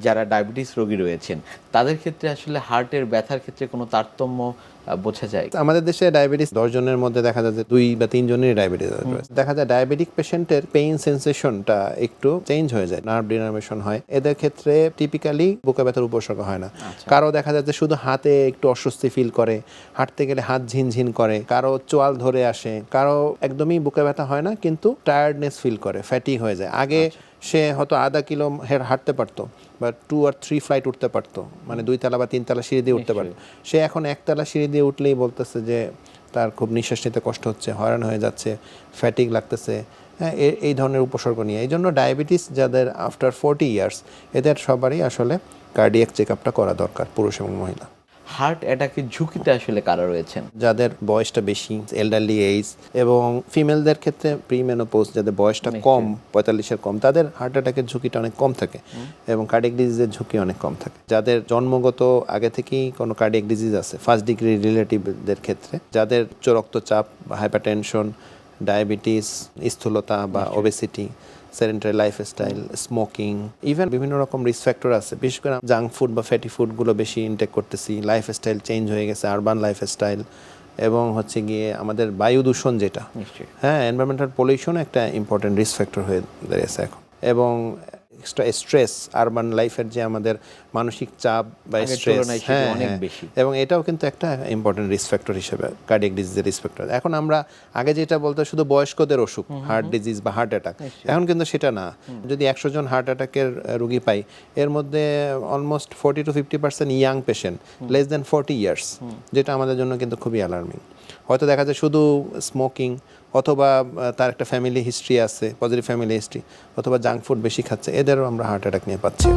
যারা ডায়াবেটিস রোগী রয়েছেন তাদের ক্ষেত্রে আসলে হার্টের ব্যথার ক্ষেত্রে কোনো তারতম্য বোঝা যায়? আমাদের দেশে ডায়াবেটিস 10 জনের মধ্যে দেখা যায় যে 2 বা 3 জনেরই ডায়াবেটিস রয়েছে। দেখা যায় ডায়াবেটিক পেশেন্টের পেইন সেন্সেশনটা একটু চেঞ্জ হয়ে যায়, নার্ভ ডিনার্ভেশন হয়। এদের ক্ষেত্রে টিপিক্যালি বুকে ব্যথার উপসর্গ হয় না। কারো দেখা যায় যে শুধু হাতে একটু অস্বস্তি ফিল করে, হাঁটতে গেলে হাত ঝিনঝিন করে, কারো চোয়াল ধরে আসে, কারো একদমই বুকে ব্যথা হয় না কিন্তু টায়ার্ডনেস ফিল করে, ফ্যাটি হয়ে যায়। আগে সে হয়তো আধা কিলো হাঁটতে পারতো বা 2 আর 3 ফ্লাইট উঠতে পারতো, মানে 2 তলা বা 3 তলা সিঁড়ি দিয়ে উঠতে পারতো। সে এখন 1 তলা সিঁড়ি দিয়ে উঠলেই বলতেছে যে তার খুব নিঃশ্বাস নিতে কষ্ট হচ্ছে, হয়রান হয়ে যাচ্ছে, ফ্যাটিক লাগতেছে। হ্যাঁ, এই ধরনের উপসর্গ নিয়ে। এই জন্য ডায়াবেটিস যাদের আফটার 40 ইয়ার্স, এদের সবারই আসলে কার্ডিয়াক চেক আপটা করা দরকার, পুরুষ এবং মহিলা। হার্ট অ্যাটাকের ঝুঁকিতে আসলে কারা রয়েছেন? যাদের বয়সটা বেশি, এল্ডারলি এইজ, এবং ফিমেলদের ক্ষেত্রে প্রিমেনোপজ, যাদের বয়সটা কম, 45-এর কম, তাদের হার্ট অ্যাটাকের ঝুঁকিটা অনেক কম থাকে এবং কার্ডিয়াক ডিজিজের ঝুঁকি অনেক কম থাকে। যাদের জন্মগত আগে থেকেই কোনো কার্ডিয়াক ডিজিজ আছে, ফার্স্ট ডিগ্রি রিলেটিভদের ক্ষেত্রে, যাদের উচ্চ রক্তচাপ বা হাইপারটেনশন, ডায়াবেটিস, স্থূলতা বা obesity, sedentary lifestyle, smoking, even বিভিন্ন রকম রিস্ক ফ্যাক্টর আছে। বিশেষ করে জাঙ্ক ফুড বা ফ্যাটি ফুডগুলো বেশি ইনটেক করতেছি, লাইফস্টাইল চেঞ্জ হয়ে গেছে, আরবান লাইফস্টাইল, এবং হচ্ছে গিয়ে আমাদের বায়ু দূষণ যেটা, হ্যাঁ, এনভায়রনমেন্টাল পলিউশন একটা ইম্পর্টেন্ট রিস্ক ফ্যাক্টর হয়ে দাঁড়িয়েছে এখন। এবং এক্সট্রা স্ট্রেস, আরবান লাইফের যে আমাদের মানসিক চাপ বা স্ট্রেস, হ্যাঁ, এবং এটাও কিন্তু একটা ইম্পর্টেন্ট রিস্ক ফ্যাক্টর হিসেবে কার্ডিয়াক ডিজিজের রিস্ক ফ্যাক্টর। এখন আমরা আগে যেটা বলতো শুধু বয়স্কদের অসুখ, হার্ট ডিজিজ বা হার্ট অ্যাটাক, এখন কিন্তু সেটা না। যদি 100 জন হার্ট অ্যাটাকের রুগী পাই, এর মধ্যে almost 40 to 50% young patient, less than 40 years, যেটা আমাদের জন্য কিন্তু খুবই অ্যালার্মিং। হয়তো দেখা যায় শুধু স্মোকিং, অথবা তার একটা ফ্যামিলি হিস্ট্রি আছে, পজিটিভ ফ্যামিলি হিস্ট্রি, অথবা জাঙ্ক ফুড বেশি খাচ্ছে, এদেরও আমরা হার্ট অ্যাটাক নিয়ে পাচ্ছি।